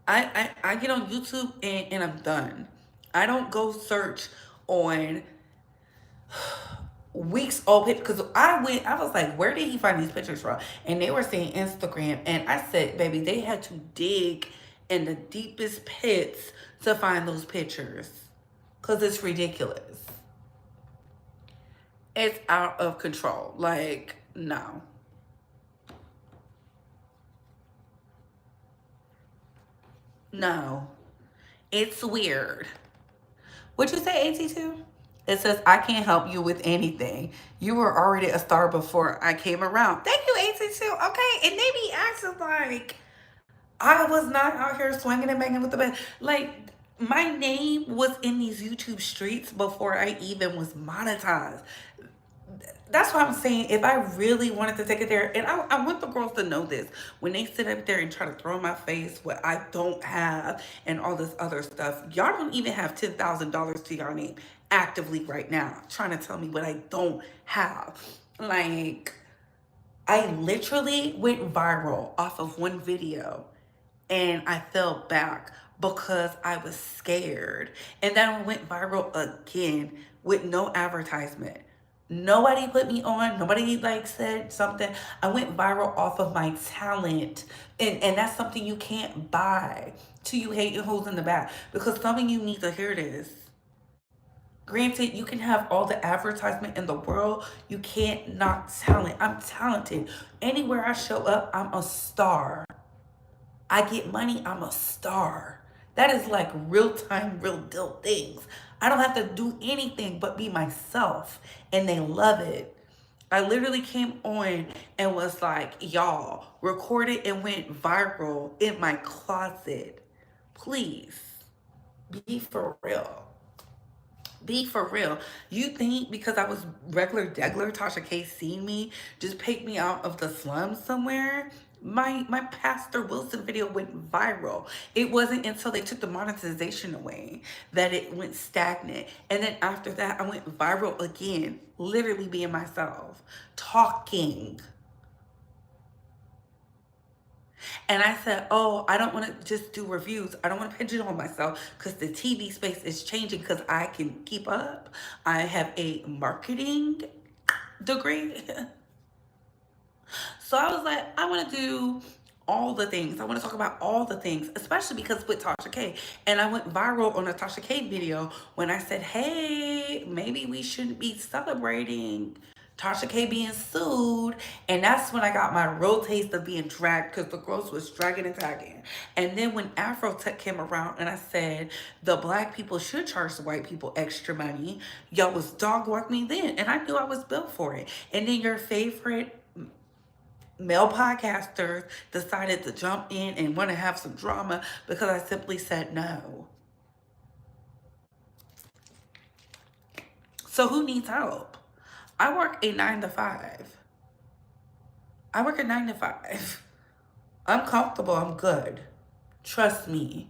I get on YouTube and I'm done. I don't go search on weeks old pictures, because I was like, where did he find these pictures from? And they were saying Instagram. And I said, baby, they had to dig in the deepest pits to find those pictures, because it's ridiculous. It's out of control. Like, no. No. It's weird. What'd you say, AT2? It says, I can't help you with anything. You were already a star before I came around. Thank you, AT2. Okay. And they be acting like I was not out here swinging and banging with the best. Like, my name was in these YouTube streets before I even was monetized. That's what I'm saying. If I really wanted to take it there, and I want the girls to know this, when they sit up there and try to throw in my face what I don't have and all this other stuff, y'all don't even have $10,000 to your name actively right now, trying to tell me what I don't have. Like, I literally went viral off of one video and I fell back because I was scared. And then I went viral again with no advertisement. Nobody put me on. Nobody like said something. I went viral off of my talent. And that's something you can't buy. To you hating hoes in the back. Because some of you need to hear this. Granted, you can have all the advertisement in the world. You can't knock talent. I'm talented. Anywhere I show up, I'm a star. I get money, I'm a star. That is like real time, real deal things. I don't have to do anything but be myself, and they love it. I literally came on and was like, y'all, recorded and went viral in my closet. Please, be for real. Be for real. You think because I was regular degular, Tasha K seen me, just picked me out of the slums somewhere? My Pastor Wilson video went viral. It wasn't until they took the monetization away that it went stagnant. And then after that, I went viral again, literally being myself, talking. And I said, oh, I don't want to just do reviews. I don't want to pigeonhole myself because the TV space is changing because I can keep up. I have a marketing degree. So I was like, I want to do all the things. I want to talk about all the things, especially because with Tasha K. And I went viral on a Tasha K video when I said, hey, maybe we shouldn't be celebrating Tasha K being sued, and that's when I got my real taste of being dragged because the girls was dragging and tagging. And then when Afrotech came around and I said the black people should charge the white people extra money, y'all was dog walk me then, and I knew I was built for it. And then your favorite male podcasters decided to jump in and want to have some drama because I simply said no. So who needs help? I work a 9 to 5. I work a 9 to 5. I'm comfortable. I'm good. Trust me.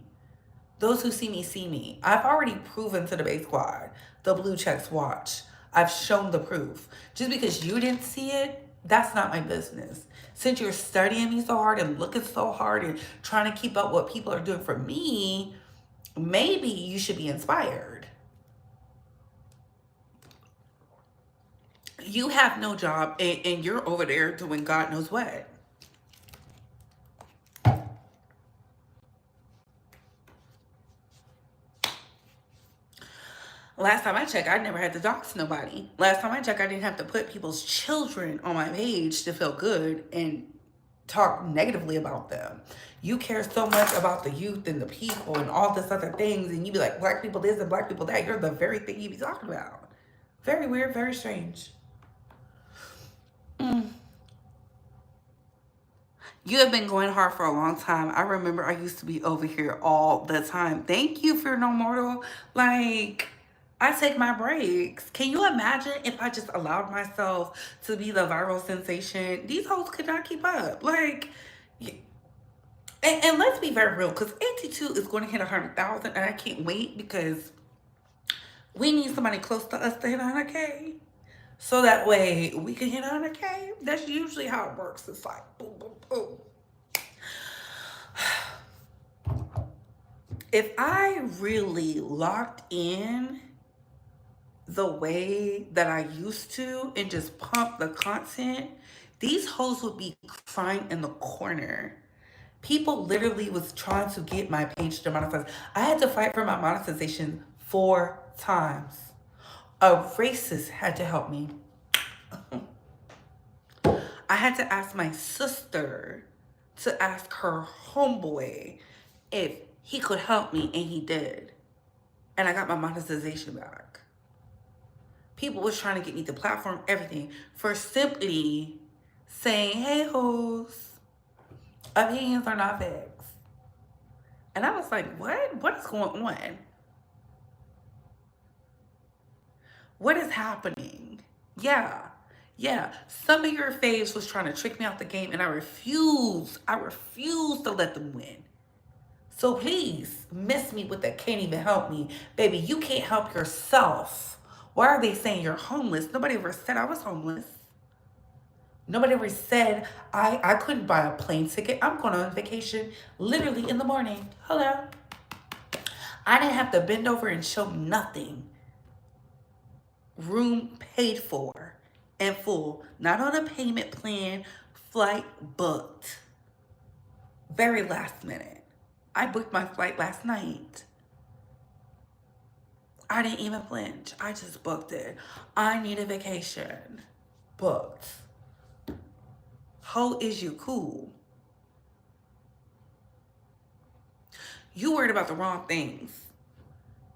Those who see me. I've already proven to the base squad, the blue checks watch. I've shown the proof. Just because you didn't see it, that's not my business. Since you're studying me so hard and looking so hard and trying to keep up what people are doing for me, maybe you should be inspired. You have no job and you're over there doing God knows what. Last time I checked, I never had to dox nobody. Last time I checked, I didn't have to put people's children on my page to feel good and talk negatively about them. You care so much about the youth and the people and all this other things, and you be like, black people this and black people that. You're the very thing you be talking about. Very weird, very strange. You have been going hard for a long time. I remember I used to be over here all the time. Thank you for no mortal. Like, I take my breaks. Can you imagine if I just allowed myself to be the viral sensation? These hoes could not keep up. Like, and let's be very real, because AT2 is going to hit 100,000, and I can't wait because we need somebody close to us to hit 100K. So that way we can hit 100K. That's usually how it works. It's like boom, boom, boom. If I really locked in the way that I used to and just pump the content, these hoes would be crying in the corner. People literally was trying to get my page to monetize. I had to fight for my monetization 4 times. A racist had to help me. I had to ask my sister to ask her homeboy if he could help me, and he did. And I got my monetization back. People was trying to get me the platform, everything, for simply saying, hey, hoes, opinions are not facts. And I was like, what? What is going on? What is happening? Yeah. Some of your faves was trying to trick me out the game, and I refuse to let them win. So please, miss me with that can't even help me. Baby, you can't help yourself. Why are they saying you're homeless? Nobody ever said I was homeless. Nobody ever said I couldn't buy a plane ticket. I'm going on vacation literally in the morning. Hello. I didn't have to bend over and show nothing. Room paid for and full. Not on a payment plan. Flight booked. Very last minute. I booked my flight last night. I didn't even flinch. I just booked it. I need a vacation. Booked. How is you cool? You worried about the wrong things.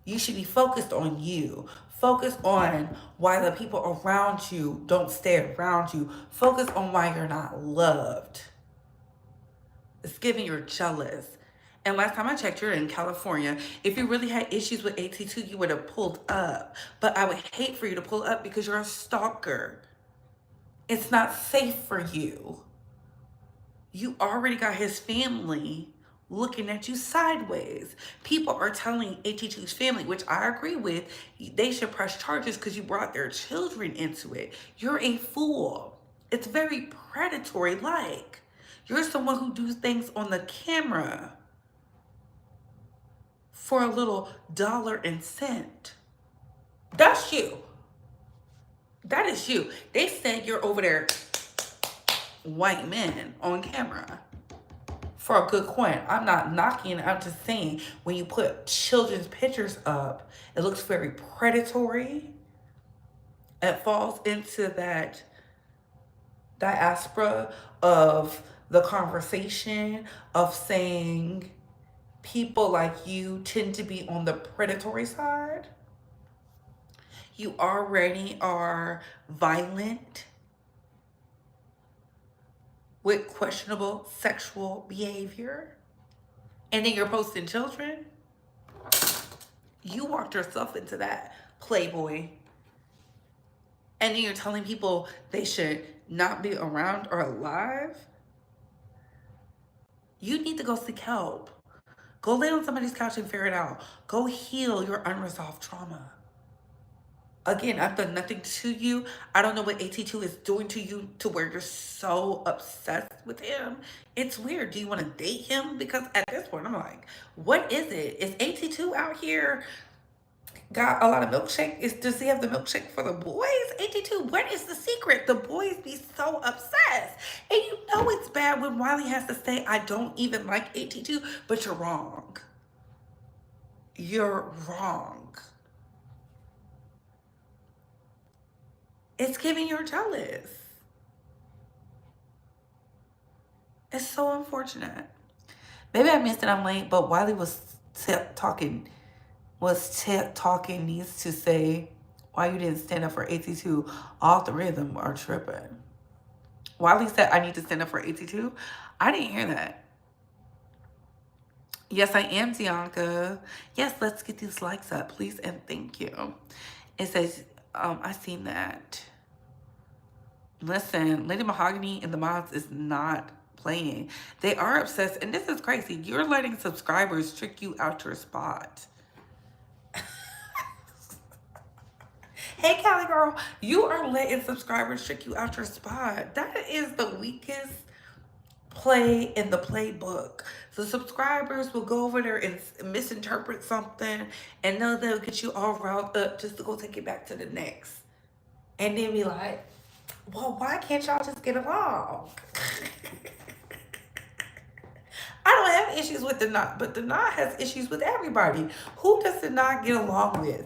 You should be focused on you. Focus on why the people around you don't stay around you. Focus on why you're not loved. It's giving you're jealous. And last time I checked, you're in California. If you really had issues with AT2, you would have pulled up. But I would hate for you to pull up because you're a stalker. It's not safe for you. You already got his family looking at you sideways. People are telling AT2's family, which I agree with, they should press charges because you brought their children into it. You're a fool. It's very predatory-like. You're someone who does things on the camera for a little dollar and cent. That's you. That is you. They said you're over there white men on camera for a good coin. I'm not knocking. I'm just saying when you put children's pictures up, it looks very predatory. It falls into that diaspora of the conversation of saying people like you tend to be on the predatory side. You already are violent with questionable sexual behavior, and then you're posting children. You walked yourself into that, Playboy. And then you're telling people they should not be around or alive. You need to go seek help. Go lay on somebody's couch and figure it out. Go heal your unresolved trauma. Again, I've done nothing to you. I don't know what AT2 is doing to you to where you're so obsessed with him. It's weird. Do you want to date him? Because at this point, I'm like, what is it? Is AT2 out here got a lot of milkshake? Does he have the milkshake for the boys? AT2, what is the secret? The boys be so obsessed. And you know it's bad when Wiley has to say, I don't even like AT2, but you're wrong. You're wrong. It's giving you're jealous. It's so unfortunate. Maybe I missed it. I'm late, but Wiley was talking. Needs to say why you didn't stand up for AT2. All three of them are tripping. Wiley said I need to stand up for AT2. I didn't hear that. Yes, I am, Bianca. Yes, let's get these likes up, please, and thank you. It says, I seen that. Listen, Lady Mahogany and the mods is not playing. They are obsessed, and this is crazy. You're letting subscribers trick you out your spot. Hey, Callie girl, you are letting subscribers trick you out your spot. That is the weakest play in the playbook. So subscribers will go over there and misinterpret something, and know they'll get you all riled up just to go take it back to the next. And then be like, well, why can't y'all just get along? I don't have issues with the knot, but the knot has issues with everybody. Who does the knot get along with?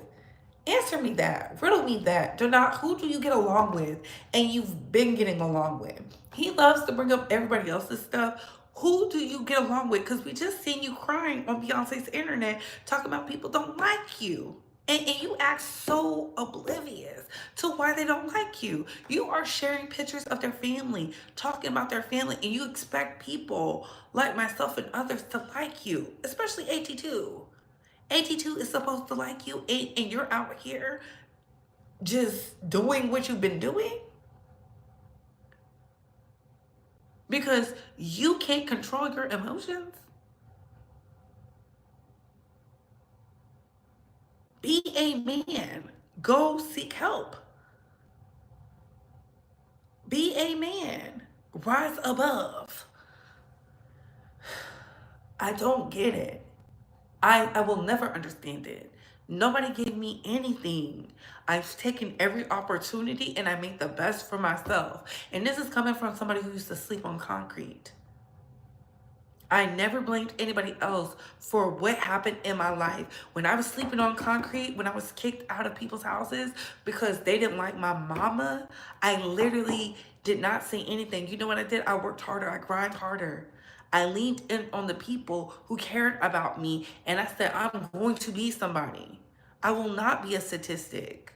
Answer me that. Riddle me that. Who do you get along with and you've been getting along with? He loves to bring up everybody else's stuff. Who do you get along with? Because we just seen you crying on Beyonce's internet talking about people don't like you. And you act so oblivious to why they don't like you. You are sharing pictures of their family, talking about their family, and you expect people like myself and others to like you, especially AT2. AT2 is supposed to like you, and you're out here just doing what you've been doing because you can't control your emotions. Be a man. Go seek help. Be a man. Rise above. I don't get it. I will never understand it. Nobody gave me anything. I've taken every opportunity and I made the best for myself. And this is coming from somebody who used to sleep on concrete. I never blamed anybody else for what happened in my life. When I was sleeping on concrete, when I was kicked out of people's houses because they didn't like my mama, I literally did not say anything. You know what I did? I worked harder. I grind harder. I leaned in on the people who cared about me, and I said, I'm going to be somebody. I will not be a statistic.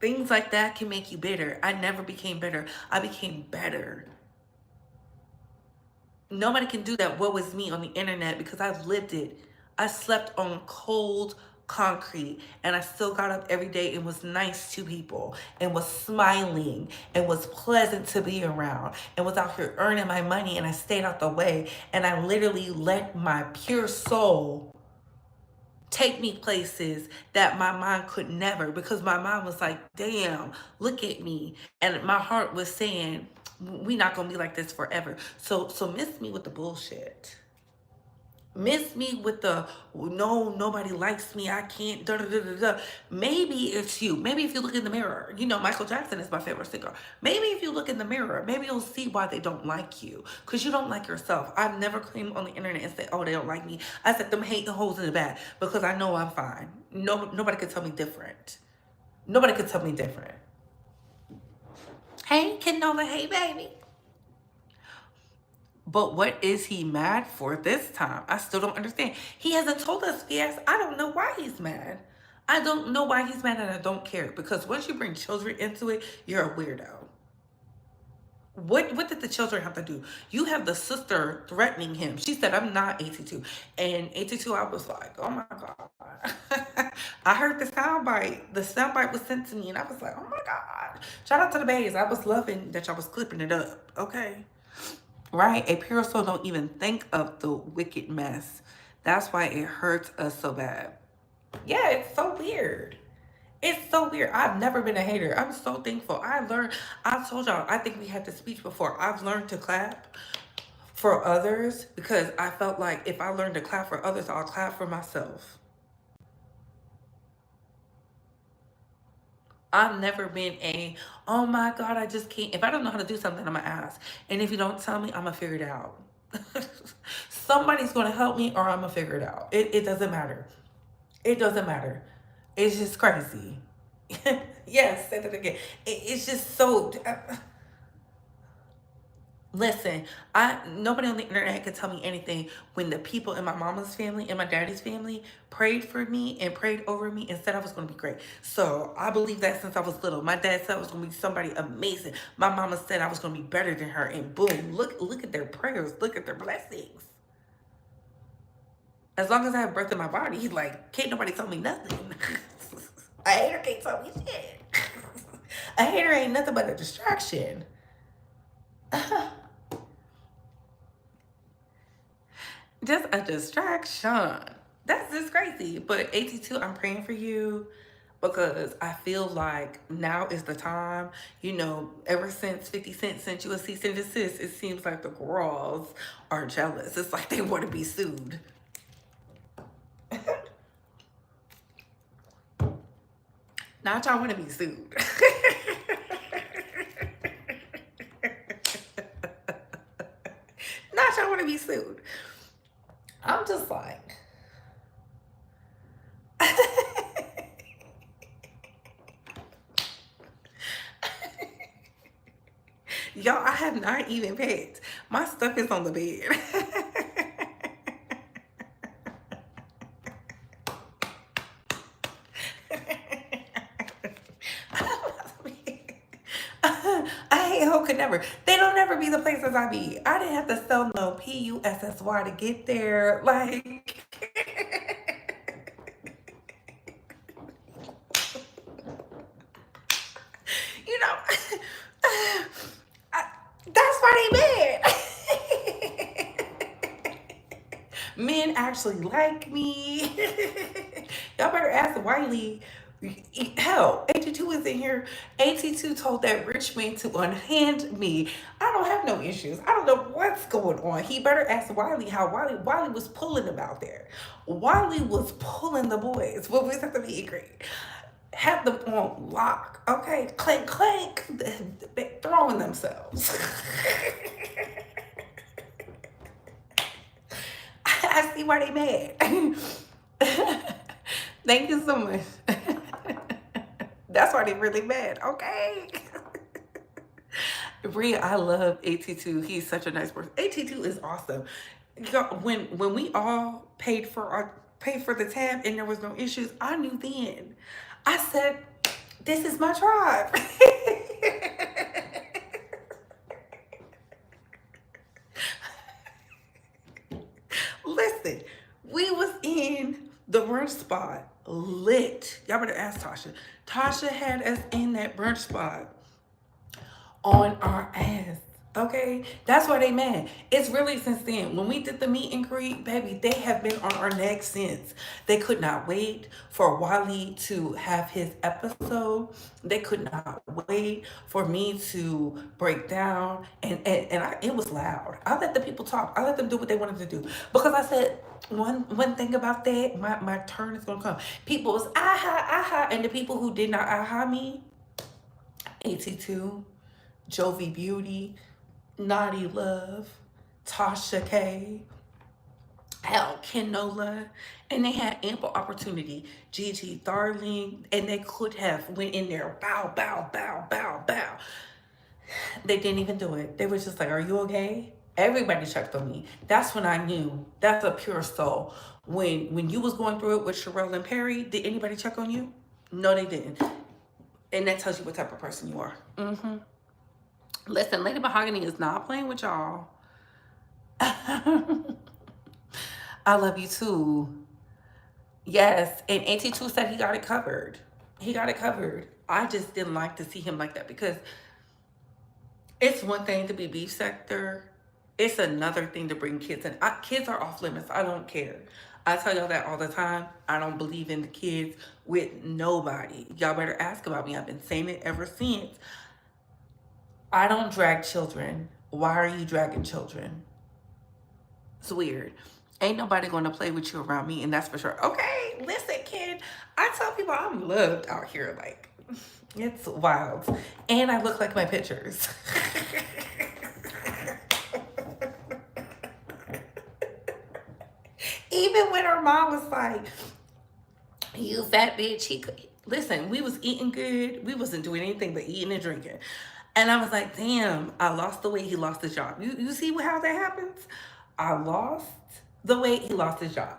Things like that can make you bitter. I never became bitter. I became better. Nobody can do that. What was me on the internet because I've lived it. I slept on cold concrete and I still got up every day and was nice to people and was smiling and was pleasant to be around and was out here earning my money, and I stayed out the way, and I literally let my pure soul take me places that my mind could never, because my mind was like, damn, look at me. And my heart was saying, we not gonna be like this forever. So miss me with the bullshit. Miss me with the no, nobody likes me, I can't da da da da da. Maybe it's you. Maybe if you look in the mirror, you know, Michael Jackson is my favorite singer. Maybe if you look in the mirror, maybe you'll see why they don't like you, because you don't like yourself. I've never claimed on the internet and said, oh, they don't like me. I said them hating hoes in the back because I know I'm fine. No, nobody could tell me different. Nobody could tell me different. Hey, Canola, hey, baby. But what is he mad for this time? I still don't understand. He hasn't told us yes. I don't know why he's mad. I don't know why he's mad, and I don't care, because once you bring children into it, you're a weirdo. What did the children have to do? You have the sister threatening him. She said, I'm not AT2. And AT2, I was like, oh my God. I heard the soundbite. The soundbite was sent to me, and I was like, oh my God. Shout out to the bays. I was loving that y'all was clipping it up. Okay. Right? A pure soul don't even think of the wicked mess. That's why it hurts us so bad. Yeah, it's so weird. It's so weird. I've never been a hater. I'm so thankful. I told y'all, I think we had this speech before. I've learned to clap for others because I felt like if I learned to clap for others, I'll clap for myself. I've never been oh my God, I just can't. If I don't know how to do something, I'm going to ask. And if you don't tell me, I'm going to figure it out. Somebody's going to help me or I'm going to figure it out. It doesn't matter. It doesn't matter. It's just crazy. Yes, say that again. It's just so. Listen, nobody on the internet could tell me anything when the people in my mama's family and my daddy's family prayed for me and prayed over me and said I was going to be great. So I believe that since I was little. My dad said I was going to be somebody amazing. My mama said I was going to be better than her, and boom, look at their prayers, look at their blessings. As long as I have breath in my body, he's like, can't nobody tell me nothing. A hater can't tell me shit. A hater ain't nothing but a distraction. Just a distraction. That's just crazy. But AT2, I'm praying for you because I feel like now is the time. You know, ever since 50 Cent sent you a cease and desist, it seems like the girls are jealous. It's like they want to be sued. Not y'all want to be sued. Not y'all want to be sued. I'm just like, y'all, I have not even packed. My stuff is on the bed. I ain't who could never. They don't never be the places I be. I didn't have to sell no PUSSY to get there. Like, you know, that's why they mad. Men actually like me. Y'all better ask Wiley. Hell, AT2 is in here. AT2 told that rich man to unhand me. I don't have no issues. I don't know what's going on. He better ask Wiley how Wiley was pulling them out there. Wiley was pulling the boys. What was at the meet and greet? Had them on lock. Okay, clank, clank. Throwing themselves. I see why they mad. Thank you so much. That's why they really mad. Okay. Reid, I love AT2. He's such a nice person. AT2 is awesome. When we all paid for the tab and there was no issues, I knew then. I said, this is my tribe. Listen, we was in the brunch spot lit. Y'all better ask Tasha. Tasha had us in that brunch spot on our ass. Okay, that's why they mad. It's really since then. When we did the meet and greet, baby, they have been on our neck since. They could not wait for Wally to have his episode. They could not wait for me to break down. And it was loud. I let the people talk. I let them do what they wanted to do. Because I said, one thing about that, my turn is gonna come. People was aha, aha, and the people who did not aha me, AT2, Jovi Beauty, Naughty Love, Tasha K, hell, Kenola, and they had ample opportunity. Gigi, Darling, and they could have went in there, bow, bow, bow, bow, bow. They didn't even do it. They was just like, "Are you okay?" Everybody checked on me. That's when I knew that's a pure soul. When you was going through it with Sherelle and Perry, did anybody check on you? No, they didn't. And that tells you what type of person you are. Listen, Lady Mahogany is not playing with y'all. I love you too. Yes, and AT2 said he got it covered. He got it covered. I just didn't like to see him like that because it's one thing to be beef sector. It's another thing to bring kids in. Kids are off limits. I don't care. I tell y'all that all the time. I don't believe in the kids with nobody. Y'all better ask about me. I've been saying it ever since. I don't drag children. Why are you dragging children? It's weird. Ain't nobody going to play with you around me, and that's for sure. Okay, listen, kid. I tell people I'm loved out here. Like, it's wild. And I look like my pictures. Even when her mom was like, "You fat bitch," he could listen. We was eating good. We wasn't doing anything but eating and drinking. And I was like, "Damn, I lost the weight. He lost his job." You see how that happens? I lost the weight. He lost his job.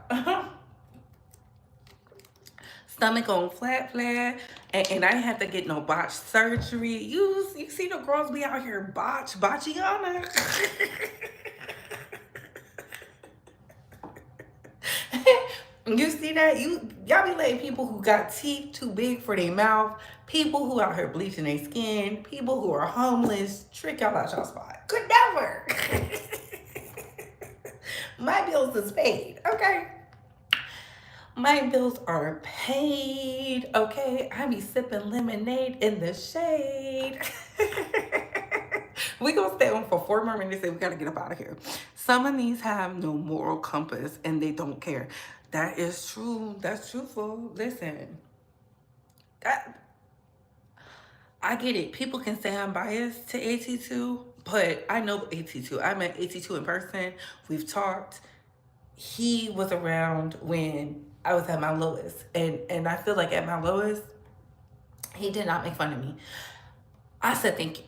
Stomach on flat, and I didn't have to get no botched surgery. You see the girls be out here botchiana. You see that? Y'all be letting people who got teeth too big for their mouth, people who out here bleaching their skin, people who are homeless, trick y'all out y'all spot. Could never. My bills is paid, okay? My bills are paid, okay? I be sipping lemonade in the shade. We gonna stay on for 4 more minutes and we gotta get up out of here. Some of these have no moral compass and they don't care. That is true. That's truthful. Listen, that, I get it. People can say I'm biased to AT2, but I know AT2. I met AT2 in person. We've talked. He was around when I was at my lowest. And I feel like at my lowest, he did not make fun of me. I said thank you.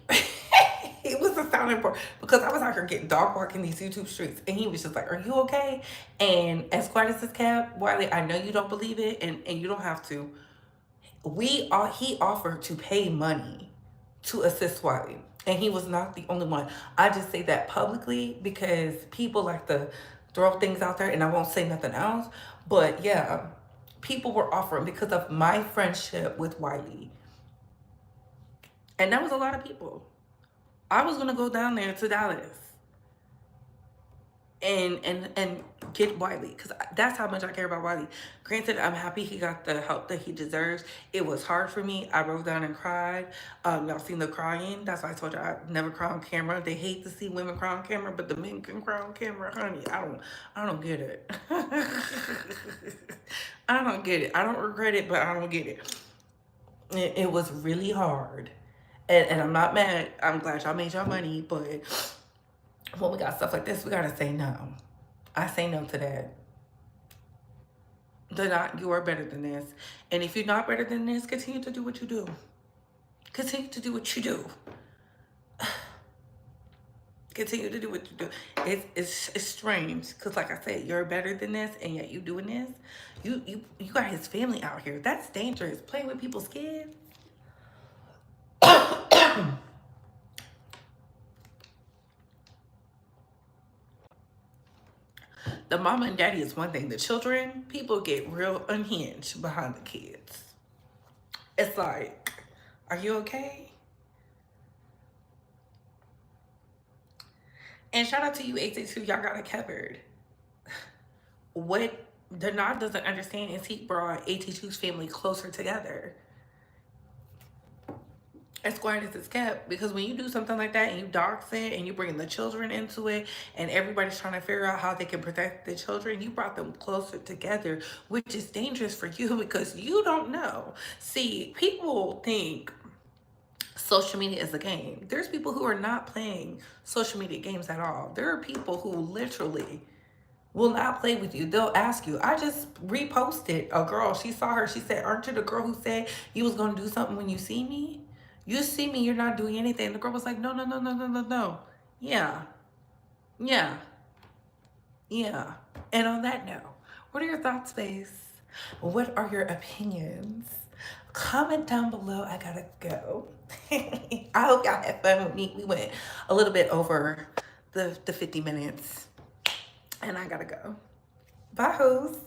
It was a sounding board because I was out here getting dog walking these YouTube streets, and he was just like, "Are you okay?" And as quiet as his cat, Wiley, I know you don't believe it, and you don't have to. He offered to pay money to assist Wiley, and he was not the only one. I just say that publicly because people like to throw things out there, and I won't say nothing else. But yeah, people were offering because of my friendship with Wiley, and that was a lot of people. I was gonna go down there to Dallas and get Wiley because that's how much I care about Wiley. Granted, I'm happy he got the help that he deserves. It was hard for me. I broke down and cried. Y'all seen the crying? That's why I told you I never cry on camera. They hate to see women cry on camera, but the men can cry on camera, honey. I don't get it. I don't get it. I don't regret it, but I don't get it. It was really hard. And I'm not mad. I'm glad y'all made y'all money, but when we got stuff like this, we gotta say no. I say no to that. Do not, you are better than this. And if you're not better than this, continue to do what you do. Continue to do what you do. Continue to do what you do. It's strange because, like I said, you're better than this, and yet you doing this. You got his family out here. That's dangerous. Playing with people's kids. The mama and daddy is one thing. The children, people get real unhinged behind the kids. It's like, are you okay? And shout out to you, AT2. Y'all got it covered. What Denard doesn't understand is he brought AT2's family closer together. As quiet as it's kept, because when you do something like that and you dox it and you bring the children into it and everybody's trying to figure out how they can protect the children, you brought them closer together, which is dangerous for you because you don't know. See, people think social media is a game. There's people who are not playing social media games at all. There are people who literally will not play with you. They'll ask you. I just reposted a girl. She saw her. She said, "Aren't you the girl who said you was gonna do something when you see me? You see me, you're not doing anything." The girl was like, "No, no, no, no, no, no, no. Yeah, yeah, yeah." And on that note, what are your thoughts, Space? What are your opinions? Comment down below. I gotta go. I hope y'all had fun with me. We went a little bit over the 50 minutes, and I gotta go. Bye, hoes.